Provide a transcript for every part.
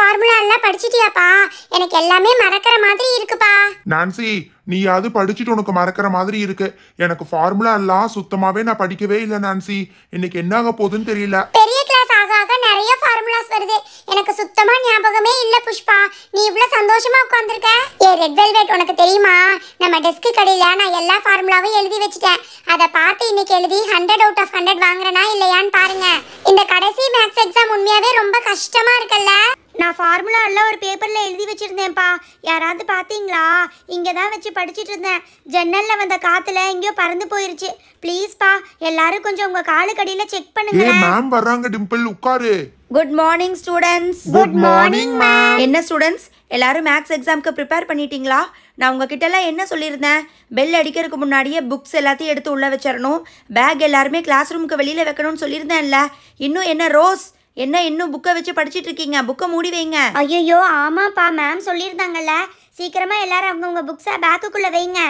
Formula எல்லாம் படிச்சிட்டியாப்பா? எனக்கு எல்லாமே மறக்கிற மாதிரி இருக்குப்பா. நான்சி, நீயாவது படிச்சுட்டு உனக்கு மறக்கிற மாதிரி இருக்கு. எனக்கு ஃபார்முலா எல்லாம் சுத்தமாவே நான் படிக்கவே இல்லை நான்சி. இன்னைக்கு என்ன ஆக போகுதுன்னு தெரியல. பெரிய கிளாஸ் ஆக ஆக நிறைய ஃபார்முலாஸ் வருது. எனக்கு சுத்தமா ஞாபகமே இல்ல புஷ்பா. நீ இவ்ளோ சந்தோஷமா உட்கார்ந்திருக்க. ரெட் வெல்வெட், உனக்கு தெரியுமா, நம்ம டெஸ்க் கடையில நான் எல்லா ஃபார்முலாவும் எழுதி வச்சிட்டேன். அதை பார்த்து இன்னைக்கு எழுதி 100 out of 100 வாங்குறேனா இல்லையான்னு பாருங்க. இந்த கடைசி மேத்ஸ் எக்ஸாம் உண்மையாவே ரொம்ப கஷ்டமா இருக்குல்ல? நான் ஃபார்முலா எல்லாம் ஒரு பேப்பரில் எழுதி வச்சுருந்தேன்ப்பா. யாராவது பார்த்தீங்களா? இங்கே தான் வச்சு படிச்சுட்டு இருந்தேன். ஜன்னலில் வந்த காற்றுல எங்கேயோ பறந்து போயிருச்சு. ப்ளீஸ்ப்பா, எல்லாரும் கொஞ்சம் உங்கள் காலுக்கடியில் செக் பண்ணுங்க. மேம் வர்றாங்க. டிம்பிள் உட்காரு. Good morning students. Good morning ma'am. என்ன ஸ்டூடெண்ட்ஸ், எல்லாரும் மேத்ஸ் எக்ஸாம்க்கு ப்ரிப்பேர் பண்ணிட்டீங்களா? நான் உங்ககிட்டலாம் என்ன சொல்லியிருந்தேன்? பெல் அடிக்கிறதுக்கு முன்னாடியே புக்ஸ் எல்லாத்தையும் எடுத்து உள்ளே வச்சிடணும். பேக் எல்லாருமே கிளாஸ் ரூமுக்கு வெளியில் வைக்கணும்னு சொல்லியிருந்தேன்ல. இன்னும் என்ன ரோஸ், என்ன இன்னும் புக்கை வச்சு படிச்சுட்டு இருக்கீங்க? புக்கை மூடி வைங்க. ஐயோ ஆமாப்பா, மேம் சொல்லியிருந்தாங்கல்ல. சீக்கிரமாக எல்லாரும் அவங்கவுங்க புக்ஸை பேக்குக்குள்ளே வைங்க.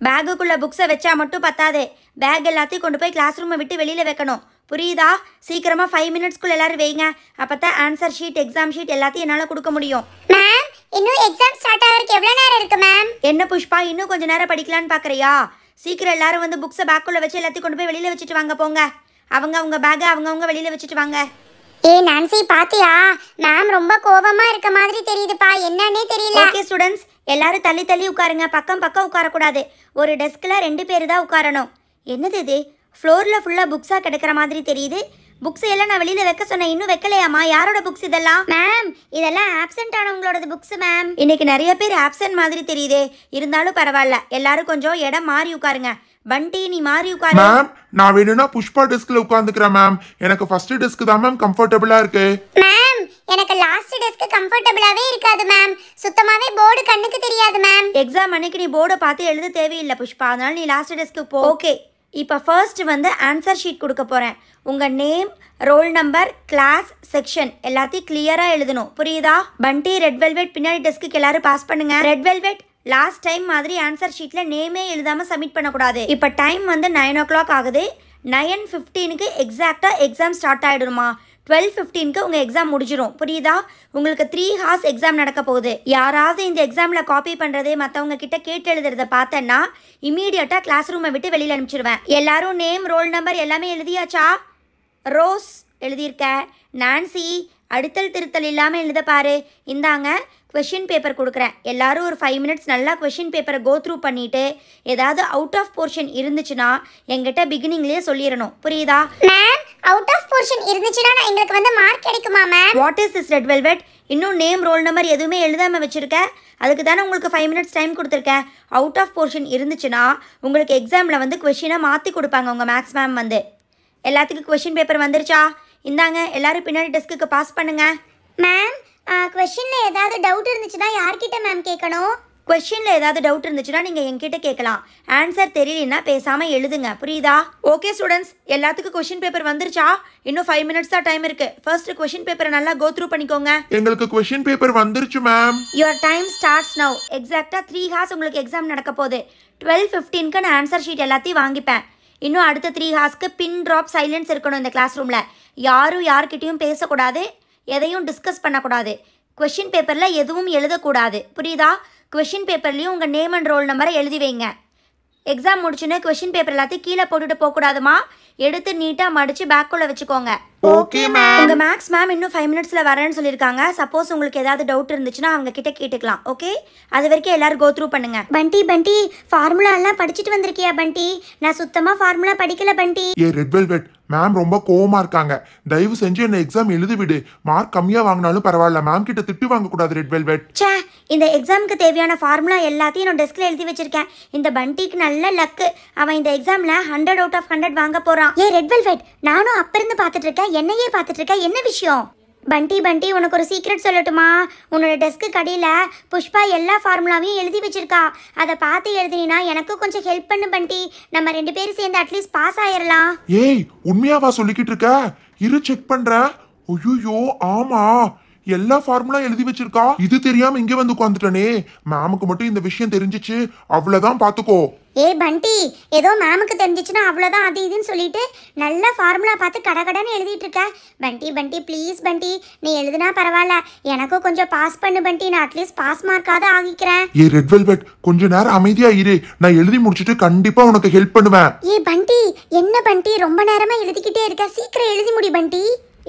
பேக்குக்குள்ளே புக்ஸை வச்சா மட்டும் பத்தாது. பேக் எல்லாத்தையும் கொண்டு போய் கிளாஸ் ரூமை விட்டு வெளியில் வைக்கணும். புரியுதா? சீக்கிரமாக 5 minutesக்குள்ள எல்லாரும் வைங்க. அப்போ தான் ஆன்சர் ஷீட், எக்ஸாம் ஷீட் எல்லாத்தையும் என்னால் கொடுக்க முடியும். மேம், இன்னும் எக்ஸாம் ஸ்டார்ட் ஆகிறதுக்கு எவ்வளோ நேரம் இருக்கு மேம்? என்ன புஷ்பா, இன்னும் கொஞ்சம் நேரம் படிக்கலான்னு பார்க்குறியா? சீக்கிரம் எல்லாரும் வந்து புக்ஸை பேக்குள்ளே வச்சு எல்லாத்தையும் கொண்டு போய் வெளியில் வச்சுட்டு வாங்க. போங்க, அவங்க பேக்கை அவங்கவுங்க வெளியில் வச்சுட்டு வாங்க. நான்சி, பாத்தியா, மேம் ரொம்ப கோபமா இருக்க மாதிரி தெரியுதுப்பா. என்னன்னே தெரியல. ஓகே ஸ்டூடெண்ட்ஸ், எல்லாரும் தள்ளி தள்ளி உட்காருங்க. பக்கம் பக்கம் உட்காரக்கூடாது. ஒரு டெஸ்கில் 2 பேர் தான் உட்காரணும். என்னது இது? ஃப்ளோரில் ஃபுல்லாக புக்ஸாக கிடைக்கிற மாதிரி தெரியுது. புக்ஸ் எல்லாம் நான் வெளியில் வைக்க சொன்னேன், இன்னும் வைக்கலையாமா? யாரோட புக்ஸ் இதெல்லாம்? மேம், இதெல்லாம் ஆப்சென்ட் ஆனவங்களோட புக்ஸ் மேம். இன்னைக்கு நிறைய பேர் ஆப்சென்ட் மாதிரி தெரியுதே. இருந்தாலும் பரவாயில்ல, எல்லாரும் கொஞ்சம் இடம் மாறி உட்காருங்க. பண்டி, நீ மாறி உட்காரு. மேம், நான் வேணும்னா புஷ்பா டெஸ்க்ல உட்கார்ந்துக்கிறேன் மேம். எனக்கு ஃபர்ஸ்ட் டெஸ்க் தான் மேம் கம்ஃபர்டபுளா இருக்கு. மேம், எனக்கு லாஸ்ட் டெஸ்க் கம்ஃபர்டபுளாவே இருக்காது மேம். சுத்தமாவே போர்டு கண்ணுக்கு தெரியாது மேம். எக்ஸாம் அன்னைக்கு நீ போர்டை பார்த்து எழுத தேவையில்லை புஷ்பா. அதனால நீ லாஸ்ட் டெஸ்க்கு போ. ஓகே, இப்போ ஃபர்ஸ்ட் வந்து ஆன்சர் ஷீட் கொடுக்க போகிறேன். உங்கள் name, roll number, class, section எல்லாத்தையும் கிளியராக எழுதணும். புரியுதா? பண்டி, ரெட் வெல்வெட் பின்னாடி டெஸ்க்கு எல்லாரும் பாஸ் பண்ணுங்க. ரெட் வெல்வெட், லாஸ்ட் டைம் மாதிரி ஆன்சர் ஷீட்டில் நேமே எழுதாமல் சப்மிட் பண்ணக்கூடாது. இப்போ டைம் வந்து 9 o'clock ஆகுது. 9:15க்கு எக்ஸாக்டாக எக்ஸாம் ஸ்டார்ட் ஆகிடுமா? 12:15க்கு உங்கள் எக்ஸாம் முடிஞ்சிடும். புரியுதா? உங்களுக்கு 3 hours எக்ஸாம் நடக்க போகுது. யாராவது இந்த எக்ஸாமில் காப்பி பண்ணுறது, மற்றவங்க கிட்ட கேட்டு எழுதுறத பார்த்தேன்னா இமீடியட்டாக கிளாஸ் ரூமை விட்டு வெளியில் அனுப்பிச்சிடுவேன். எல்லாரும் நேம், ரோல் நம்பர் எல்லாமே எழுதியாச்சா? ரோஸ் எழுதியிருக்க. நான்சி, அடுத்தல் திருத்தல் இல்லாமல் எழுத பாரு. இந்தாங்க கொஷின் பேப்பர் கொடுக்குறேன். எல்லாரும் ஒரு 5 minutes நல்லா கொஷின் பேப்பரை கோ த்ரூ பண்ணிவிட்டு ஏதாவது அவுட் ஆஃப் போர்ஷன் இருந்துச்சுன்னா எங்கிட்ட பிகினிங்லேயே சொல்லிடணும். புரியுதா? மேம், அவுட் ஆஃப் போர்ஷன் இருந்துச்சுன்னா எங்களுக்கு வந்து மார்க் கிடைக்குமா ma'am? What is this red velvet? இன்னும் நேம், ரோல் நம்பர் எதுவுமே எழுதாமல் வச்சுருக்க. அதுக்கு தானே உங்களுக்கு 5 minutes டைம் கொடுத்துருக்கேன். அவுட் ஆஃப் போர்ஷன் இருந்துச்சுன்னா உங்களுக்கு எக்ஸாமில் வந்து கொஷினை மாற்றி கொடுப்பாங்க உங்கள் மேக்ஸ் மேம் வந்து. எல்லாத்துக்கும் கொஷின் பேப்பர் வந்துருச்சா? இந்தாங்க, எல்லாரும் பின்னாடி டெஸ்க்குக்கு பாஸ் பண்ணுங்க. மேம், கொஷினில் ஏதாவது டவுட் இருந்துச்சுன்னா யார்கிட்ட மேம் கேட்கணும்? கொஷினில் ஏதாவது டவுட் இருந்துச்சுன்னா நீங்கள் என்கிட்ட கேட்கலாம். ஆன்சர் தெரியலன்னா பேசாமல் எழுதுங்க. புரியுதா? ஓகே ஸ்டூடெண்ட்ஸ், எல்லாத்துக்கும் கொஷின் பேப்பர் வந்துருச்சா? இன்னும் 5 minutes தான் டைம் இருக்குது. ஃபர்ஸ்ட் கொஷின் பேப்பரை நல்லா கோ த்ரூ பண்ணிக்கோங்க. எங்களுக்கு கொஷின் பேப்பர் வந்துருச்சு ma'am. Your time starts now. எக்ஸாக்டாக 3 hours உங்களுக்கு எக்ஸாம் நடக்க போகுது. 12:15க்கு நான் ஆன்சர் ஷீட் எல்லாத்தையும் வாங்கிப்பேன். இன்னும் அடுத்த 3 hours பின் ட்ராப் சைலன்ஸ் இருக்கணும் இந்த கிளாஸ் ரூமில். யாரும் யார்கிட்டையும் பேசக்கூடாது, எதையும் டிஸ்கஸ் பண்ணக்கூடாது. கொஷின் பேப்பரில் எதுவும் எழுதக்கூடாது. புரியுதா? கொஷின் பேப்பர்லேயும் உங்கள் நேம் அண்ட் ரோல் நம்பரை எழுதி வைங்க. எக்ஸாம் முடிச்சுன்னு கொஷின் பேப்பர் எல்லாத்தையும் கீழே போட்டுட்டு போகக்கூடாதுமா. எடுத்து நீட்டாக மடித்து பேக்குள்ளே வச்சுக்கோங்க. Okay ma'am. உங்கள் மேக்ஸ் மேம் இன்னும் 5 minutesல வரேன்னு சொல்லியிருக்காங்க. சப்போஸ் உங்களுக்கு ஏதாவது டவுட் இருந்துச்சுன்னா அவங்க கிட்ட கேட்டுக்கலாம். ஓகே, அது வரைக்கும் எல்லாரும் கோ த்ரூ பண்ணுங்க. பண்டி, ஃபார்முலா எல்லாம் படிச்சுட்டு வந்திருக்கியா பண்டி? நான் சுத்தமாக ஃபார்முலா படிக்கல பண்டி. ரெட் வெல்வெட், மேம் ரொம்ப கோவமா இருக்காங்க. தயவு செஞ்சு என்ன எக்ஸாம் எழுதி விடு. மார்க் கம்மியா வாங்கினாலும் பரவாயில்ல, மேம் கிட்ட திட்டு வாங்க கூடாது. ரெட் வெல்வெட், சே, இந்த எக்ஸாமுக்கு தேவையான ஃபார்முலா எல்லாத்தையும் நான் டெஸ்கில் எழுதி வச்சிருக்கேன். இந்த பண்டிக்கு நல்ல லக்கு. அவன் இந்த எக்ஸாமில் 100 out of 100 வாங்க போகிறான். ரெட் வெல்வெட், நானும் அப்ப இருந்து பார்த்துட்டு இருக்கேன். என்னையே பார்த்துட்டு இருக்கேன். என்ன விஷயம்? பண்டி, உனக்கு ஒரு சீக்ரெட் சொல்லட்டுமா? உன்னோட டெஸ்க்கு கடையில் புஷ்பா எல்லா ஃபார்முலாவையும் எழுதி வச்சிருக்கா. அதை பார்த்து எழுதினா எனக்கும் கொஞ்சம் ஹெல்ப் பண்ணு பண்டி. நம்ம 2 பேரும் சேர்ந்து அட்லீஸ்ட் பாஸ் ஆயிடலாம். ஏய் உண்மையாவா சொல்லிக்கிட்டு இருக்க? இரு செக் பண்றேன். ஐயோ ஆமா, எல்லா ஃபார்முலா எழுதி வச்சிருக்கா. இது தெரியாம இங்க வந்து உட்காந்துட்டனே. மேமுக்கு மட்டும் இந்த விஷயம் தெரிஞ்சிச்சு அவ்வளவுதான் பாத்துக்கோ. ஏ பண்டி, ஏதோ மேமுக்கு தெரிஞ்சிச்சுன்னா அவ்வளோதான் அது இதுன்னு சொல்லிட்டு நல்ல ஃபார்முலா பார்த்து கடகடன்னு எழுதிட்டு இருக்க. பண்டி பண்டி ப்ளீஸ் பண்டி, நீ எழுதுனா பரவாயில்ல, எனக்கும் கொஞ்சம் பாஸ் பண்ணு பண்டி. நான் அட்லீஸ்ட் பாஸ் மார்க்காவது ஆகிக்கிறேன். ஏ ரெட் வெல்வெட், கொஞ்ச நேரம் அமைதியா இரு. நான் எழுதி முடிச்சிட்டு கண்டிப்பா உனக்கு ஹெல்ப் பண்ணுவேன். ஏ பண்டி, என்ன பண்டி ரொம்ப நேரமா எழுதிக்கிட்டே இருக்க, சீக்கிரம் எழுதி முடி பண்டி.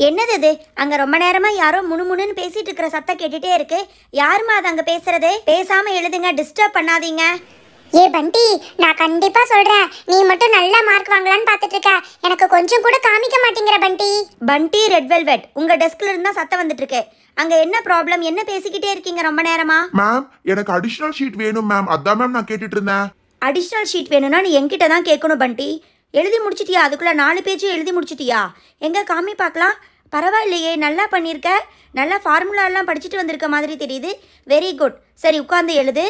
என்னது இது? அங்க ரொம்ப நேரமா யாரோ முணுமுணுன்னு பேசிட்டு இருக்கிற சத்தம் கேட்டுட்டே இருக்கு. யாருமா அது அங்க பேசுறது? பேசாம எழுதுங்க, டிஸ்டர்ப் பண்ணாதீங்க. ஏ பண்டி, நான் கண்டிப்பா சொல்றேன், நீ மட்டும் நல்ல மார்க் வாங்கலான்னு பார்த்துட்டு இருக்க, எனக்கு கொஞ்சம் கூட காமிக்க மாட்டேங்கிற பண்டி. பண்டி, ரெட் வெல்வெட், உங்க டெஸ்க்ல இருந்தா சத்தம் வந்துட்டு இருக்கு. அங்க என்ன ப்ராப்ளம்? என்ன பேசிக்கிட்டே இருக்கீங்க ரொம்ப நேரமா? மேம், எனக்கு அடிஷனல் ஷீட் வேணும் மேம். அதான் மேம் நான் கேட்டுட்டு இருந்தேன். அடிஷ்னல் ஷீட் வேணும்னா நீ என்கிட்ட தான் கேட்கணும் பண்டி. எழுதி முடிச்சிட்டியா? அதுக்குள்ள 4 பேஜ் எழுதி முடிச்சிட்டியா? எங்க காமி பார்க்கலாம். பரவாயில்லையே, நல்லா பண்ணியிருக்க. நல்லா ஃபார்முலாலாம் படிச்சுட்டு வந்திருக்க மாதிரி தெரியுது. Very good. சரி, உட்காந்து எழுது.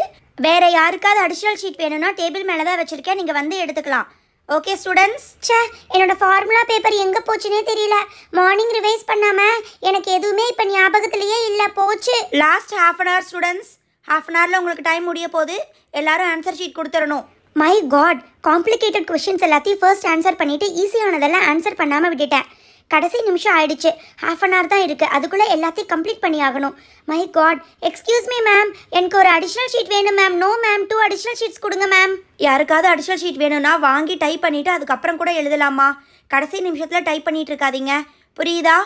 வேற யாருக்காவது அடிஷ்னல் ஷீட் வேணும்னா டேபிள் மேலே தான் வச்சிருக்கேன், நீங்கள் வந்து எடுத்துக்கலாம். Okay students? ச்சே, என்னோட ஃபார்முலா பேப்பர் எங்க போச்சுனே தெரியல. மார்னிங் ரிவைஸ் பண்ணாம எனக்கு எதுவுமே இப்போ ஞாபகத்திலேயே இல்லை, போச்சு. Last half an hour students. Half an ஹவரில் உங்களுக்கு டைம் முடிய போகுது. எல்லாரும் ஆன்சர் ஷீட் கொடுத்துடணும். மை காட், காம்ப்ளிகேட்டட் கொஷின்ஸ் எல்லாத்தையும் ஃபர்ஸ்ட் ஆன்சர் பண்ணிட்டு ஈஸியானதெல்லாம் ஆன்சர் பண்ணாமல் விட்டுட்டேன். கடைசி நிமிஷம் ஆயிடுச்சு. ஹாஃப் அன் ஹவர் தான் இருக்குது, அதுக்குள்ளே எல்லாத்தையும் கம்ப்ளீட் பண்ணி ஆகணும். My God. Excuse me ma'am, எனக்கு ஒரு அடிஷ்னல் ஷீட் வேணும் ma'am. No ma'am, 2 additional sheets கொடுங்க மேம். யாருக்காவது அடிஷ்னல் ஷீட் வேணும்னா வாங்கி டைப் பண்ணிவிட்டு அதுக்கப்புறம் கூட எழுதலாமா? கடைசி நிமிஷத்தில் டைப் பண்ணிட்டு இருக்காதீங்க, புரியுதா?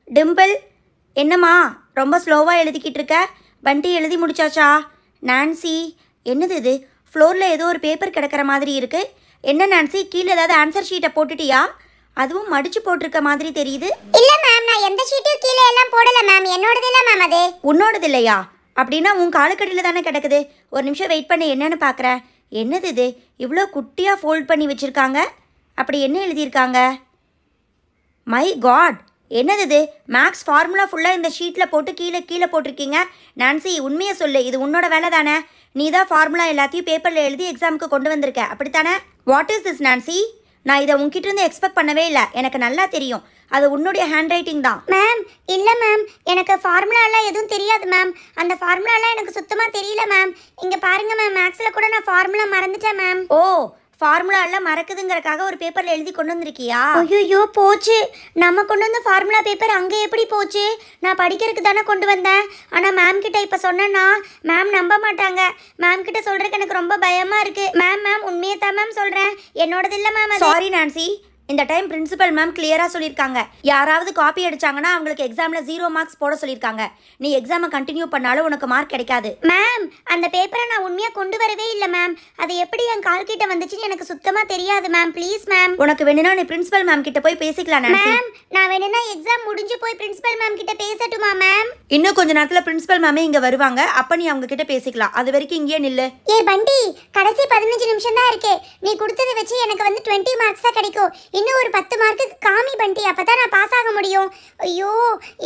டிம்பிள், என்னம்மா ரொம்ப ஸ்லோவாக எழுதிக்கிட்டு இருக்க? பண்டி எழுதி முடிச்சாச்சா? நான்சி, என்னது இது? ஃப்ளோரில் ஏதோ ஒரு பேப்பர் கிடக்கிற மாதிரி இருக்குது. என்ன நான்சி, கீழே ஏதாவது ஆன்சர் ஷீட்டை போட்டுட்டியா? அதுவும் மடிச்சு போட்டிருக்க மாதிரி தெரியுது. இல்ல மேம், நான் எந்த ஷீட்டும் கீழே எல்லாம் போடல மேம். என்னோடது இல்ல மேம் அது. உன்னோடது இல்லையா? அப்படின்னா உன் காலுக்கடியில் தானே கிடக்குது. ஒரு நிமிஷம் வெயிட் பண்ணி என்னன்னு பார்க்குறேன். என்னது இது? இவ்வளோ குட்டியாக ஃபோல்ட் பண்ணி வச்சுருக்காங்க. அப்படி என்ன எழுதியிருக்காங்க? மை காட், என்னது இது? மேக்ஸ் ஃபார்முலா ஃபுல்லாக இந்த ஷீட்டில் போட்டு கீழே கீழே போட்டிருக்கீங்க. நான்சி, உண்மையை சொல்லு, இது உன்னோட வேலை தானே? நீ தான் ஃபார்முலா எல்லாத்தையும் பேப்பரில் எழுதி எக்ஸாமுக்கு கொண்டு வந்திருக்க, அப்படித்தானே? What is this Nancy? நான் இதை உங்ககிட்ட இருந்து எக்ஸ்பெக்ட் பண்ணவே இல்லை. எனக்கு நல்லா தெரியும் அது உன்னுடைய ஹேண்ட் ரைட்டிங் தான். மேம் இல்லை மேம், எனக்கு ஃபார்முலாலாம் எதுவும் தெரியாது மேம். அந்த ஃபார்முலாலாம் எனக்கு சுத்தமாக தெரியல மேம். இங்கே பாருங்க மேம், மேக்ஸில் கூட நான் ஃபார்முலா மறந்துட்டேன் மேம். ஓ, ஃபார்முலா எல்லாம் மறக்குதுங்கிறக்காக ஒரு பேப்பரில் எழுதி கொண்டு வந்திருக்கியா? ஐயோ போச்சு. நம்ம கொண்டு வந்த ஃபார்முலா பேப்பர் அங்கே எப்படி போச்சு? நான் படிக்கிறதுக்கு தானே கொண்டு வந்தேன். ஆனால் மேம் கிட்ட இப்போ சொன்னேன்னா மேம் நம்ப மாட்டாங்க. மேம் கிட்ட சொல்கிறதுக்கு எனக்கு ரொம்ப பயமாக இருக்குது. மேம் உண்மையை தான் மேம் சொல்கிறேன், என்னோடது இல்லை மேம். சாரி நான்சி, இந்த டைம் பிரின்சிபல் மேம் கிளியராக சொல்லியிருக்காங்க. யாராவது காப்பி அடிச்சாங்கன்னா அவங்களுக்கு எக்ஸாமில் 0 மார்க்ஸ் போட சொல்லியிருக்காங்க. நீ எக்ஸாமை கண்டினியூ பண்ணாலும் உனக்கு மார்க் கிடைக்காது. மேம், அந்த பேப்பரை நான் உண்மையாக கொண்டு வரவே இல்லை மேம். அது எப்படி என் கால்கிட்ட வந்துச்சுன்னு எனக்கு சுத்தமாக தெரியாது மேம். Please ma'am. உனக்கு வேணும்னா நீ பிரின்சிபல் மேம் கிட்ட போய் பேசிக்கலாம் நான்சி. மேம், நான் வேணும்னா எக்ஸாம் முடிஞ்சு போய் பிரின்சிபல் மேம் கிட்ட பேசட்டுமா மேம்? இன்னும் கொஞ்ச நேரத்தில் பிரின்சிபல் மேமே இங்கே வருவாங்க. அப்போ நீ அவங்க கிட்ட பேசிக்கலாம். அது வரைக்கும் இங்கேயே நில்லு. ஏ பண்டி, கடைசி 15 நிமிஷம் தான் இருக்கு. நீ கொடுத்ததை வச்சு எனக்கு வந்து 20 மார்க்ஸ் தான் கிடைக்கும். இன்னும் ஒரு 10 மார்க்குக்கு காமி பண்டி, அப்பதான் நான் பாஸ் ஆக முடியும். ஐயோ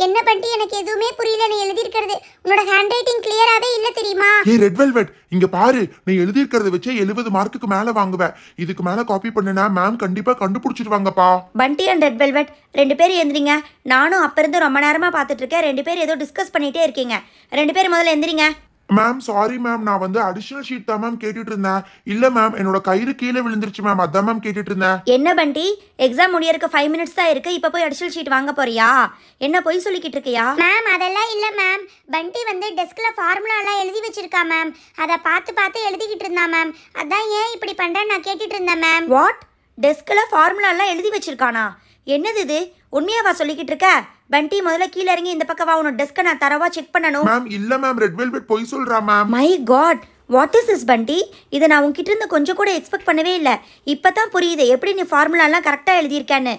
என்ன பண்டி, எனக்கு எதுவுமே புரியல. நீ எழுதியிருக்கிறது உன்னோட ஹேண்ட் ரைட்டிங் கிளியராகவே இல்லை தெரியுமா? ஏ ரெட் வெல்வெட், இங்க பாரு. நீ எழுதியிருக்கிறத வச்சு 70 மார்க்குக்கு மேல வாங்குவேன். இதுக்கு மேல காப்பி பண்ணுனா மேம் கண்டிப்பா கண்டுபிடிச்சிருவாங்கப்பா. பண்டி அண்ட் ரெட் வெல்வெட், 2 பேர் எந்திரிங்க. நானும் அப்ப இருந்து ரொம்ப நேரமா பார்த்துட்டு இருக்கேன். 2 பேர் ஏதோ டிஸ்கஸ் பண்ணிட்டே இருக்கீங்க. 2 பேர் முதல்ல எந்திரிங்க. மேம் சாரி மேம், நான் வந்து அடிஷனல் ஷீட் தான் மேம் கேட்டுட்டு இருந்தேன். இல்ல மேம், என்னோட கயிறு கீழே விழுந்துருச்சு மேம், அதான் மேம் கேட்டுட்டு இருந்தேன். என்ன பண்டி, எக்ஸாம் முடியறதுக்கு 5 மினிட்ஸ் தான் இருக்கு. இப்போ போய் அடிஷனல் ஷீட் வாங்க போறியா? என்ன பொய் சொல்லிக்கிட்டு இருக்கியா? மேம் அதெல்லாம் இல்லை மேம். பண்டி வந்து டெஸ்கில் ஃபார்முலாலாம் எழுதி வச்சிருக்கா மேம். அதை பார்த்து எழுதிக்கிட்டு இருந்தா மேம். அதான் ஏன் இப்படி பண்ணுறேன்னு நான் கேட்டுட்டு இருந்தேன் மேம். வாட்? டெஸ்கில் ஃபார்முலாலாம் எழுதி வச்சிருக்கானா? என்னது இது? உண்மையாவா சொல்லிக்கிட்டு இருக்க? பண்டி முதல்ல கீழே இறங்கி இந்த பக்கம் வா. உன்னோட டெஸ்க்கை நான் தரவா செக் பண்ணணும். மேம் இல்ல மேம், ரெட் வெல்வெட் பொய் சொல்றா ma'am. My God, what is this பண்டி? இதை நான் உங்ககிட்ட இருந்து கொஞ்சம் கூட எக்ஸ்பெக்ட் பண்ணவே இல்லை. இப்போ தான் புரியுது எப்படி நீ ஃபார்முலாலாம் கரெக்டாக எழுதியிருக்கேன்னு.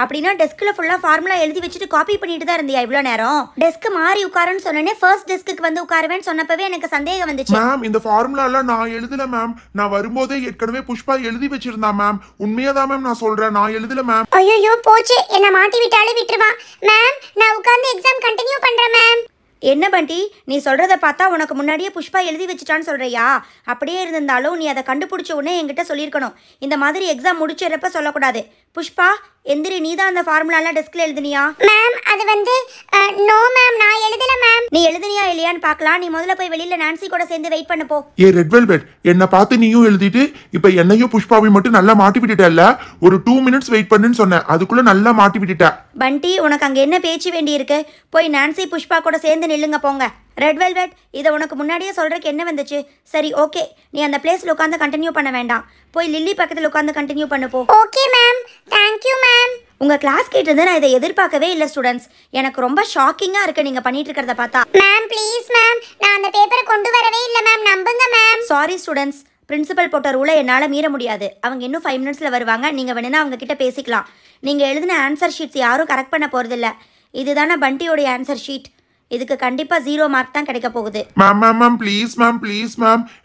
அப்படின்னா டெஸ்கில் ஃபுல்லாக ஃபார்முலா எழுதி வச்சுட்டு காப்பி பண்ணிட்டு தான் இருந்தியா இவ்வளோ நேரம்? டெஸ்க் மாறி உட்காருன்னு சொன்னேனே, ஃபர்ஸ்ட் டெஸ்க்கு வந்து உட்காருவேன்னு சொன்னப்பவே எனக்கு சந்தேகம் வந்துச்சு. மேம் இந்த ஃபார்முலா எல்லாம் நான் எழுதல மேம். நான் வரும்போதே ஏற்கனவே புஷ்பா எழுதி வச்சிருந்தா மேம். உண்மையாதான் மேம் நான் சொல்றேன், நான் எழுதல மேம். ஐயோ போச்சு, என்னை மாட்டி விட்டாலும் விட்டுருவான். மேம் நான் உட்காந்து எக்ஸாம் கண்டினியூ பண்ணுறேன் மேம். என்ன பண்டி, நீ சொல்கிறத பார்த்தா உனக்கு முன்னாடியே புஷ்பா எழுதி வச்சுட்டான்னு சொல்கிறியா? அப்படியே இருந்திருந்தாலும் நீ அதை கண்டுபிடிச்ச உடனே என்கிட்ட சொல்லியிருக்கணும். இந்த மாதிரி எக்ஸாம் முடிச்சிடறப்ப சொல்லக்கூடாது. புஷ்பா எந்திரி, நீ தான் அந்த ஃபார்முலாலாம் டெஸ்கில் எழுதுனியா? மேம் அது வந்து நோ மேம், நான் எழுதல இல்லையான்னு பார்க்கலாம். நீ முதல்ல போய் வெளியில நான்சி கூட சேர்ந்து வெயிட் பண்ண போ. ஏ ரெட் வெல்வெட், என்ன பார்த்து நீயும் எழுதிட்டு இப்ப என்னையும் புஷ்பாவையும் மட்டும் நல்லா மாட்டி விட்டுட்டல்ல. ஒரு 2 மினிட்ஸ் வெயிட் பண்ணுன்னு சொன்னேன், அதுக்குள்ள நல்லா மாட்டி விட்டுட்ட. பண்டி, உனக்கு அங்கே என்ன பேச்சு வேண்டி இருக்கு? போய் நான்சி புஷ்பா கூட சேர்ந்து நில்லுங்க போங்க. ரெட் வெல்வெட், இதை உனக்கு முன்னாடியே சொல்றதுக்கு என்ன வந்துச்சு? சரி ஓகே, நீ அந்த பிளேஸ்ல உட்காந்து கண்டினியூ பண்ண வேண்டாம். போய் லில்லி பக்கத்தில் உட்காந்து கண்டினியூ பண்ண போ. Okay ma'am, thank you ma'am. உங்க கிளாஸ் கிட்ட இருந்து நான் இதை எதிர்பார்க்கவே இல்லை ஸ்டூடெண்ட்ஸ். எனக்கு ரொம்ப ஷாக்கிங்கா இருக்கு நீங்க பண்ணிட்டு இருக்கிறத பார்த்தா. மேம் ப்ளீஸ் மேம், நான் அந்த பேப்பரை கொண்டு வரவே இல்லை மேம், நம்புங்க மேம். சாரி ஸ்டூடெண்ட்ஸ், பிரின்சிபல் போட்ட ரூலை என்னால் மீற முடியாது. அவங்க இன்னும் 5 மினிட்ஸில் வருவாங்க. நீங்கள் வேணுன்னா அவங்க கிட்ட பேசிக்கலாம். நீங்கள் எழுதின ஆன்சர் ஷீட்ஸ் யாரும் கரெக்ட் பண்ண போகிறதில்ல. இதுதானே பண்டியோடைய ஆன்சர் ஷீட். இதுக்கு கண்டிப்பாக 0 மார்க் தான் கிடைக்க போகுது. மேம் ப்ளீஸ் மேம்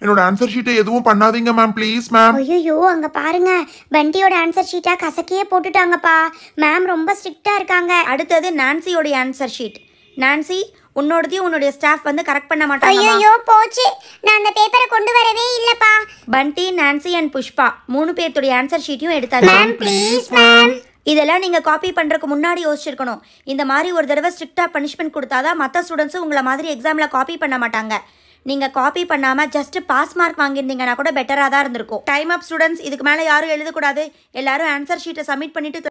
என்னோட ஆன்சர் ஷீட்டை எதுவும் பண்ணாதீங்க மேம், ப்ளீஸ் மேம். ஐயோ, அங்க பாருங்க, பண்டியோட ஆன்சர் ஷீட்டா கசக்கியே போட்டுட்டாங்கப்பா. மேம் ரொம்ப ஸ்ட்ரிக்டா இருக்காங்க. அடுத்தது நான்சியோடைய ஆன்சர் ஷீட். நான்சி, உன்னோடதையும் உன்னுடைய ஸ்டாஃப் வந்து கரெக்ட் பண்ண மாட்டாங்க. ஐயோ போச்சு, நான் அந்த பேப்பரை கொண்டு வரவே இல்லப்பா. பண்டி, நான்சி அண்ட் புஷ்பா 3 பேர்த்துடைய ஆன்சர் ஷீட்டையும் எடுத்தாச்சு. Ma'am please ma'am. இதெல்லாம் நீங்கள் காப்பி பண்ணுறதுக்கு முன்னாடி யோசிச்சிருக்கணும். இந்த மாதிரி ஒரு தடவை ஸ்ட்ரிக்டாக பனிஷ்மெண்ட் கொடுத்தாதான் மற்ற ஸ்டூடெண்ட்ஸும் உங்களை மாதிரி எக்ஸாமில் காப்பி பண்ண மாட்டாங்க. நீங்கள் காப்பி பண்ணாமல் ஜஸ்ட் பாஸ் மார்க் வாங்கியிருந்தீங்கன்னா கூட பெட்டராக தான் இருந்திருக்கும். டைம் அப் ஸ்டூடெண்ட்ஸ், இதுக்கு மேலே யாரும் எழுதக்கூடாது. எல்லாரும் ஆன்சர் ஷீட்டை சப்மிட் பண்ணிட்டு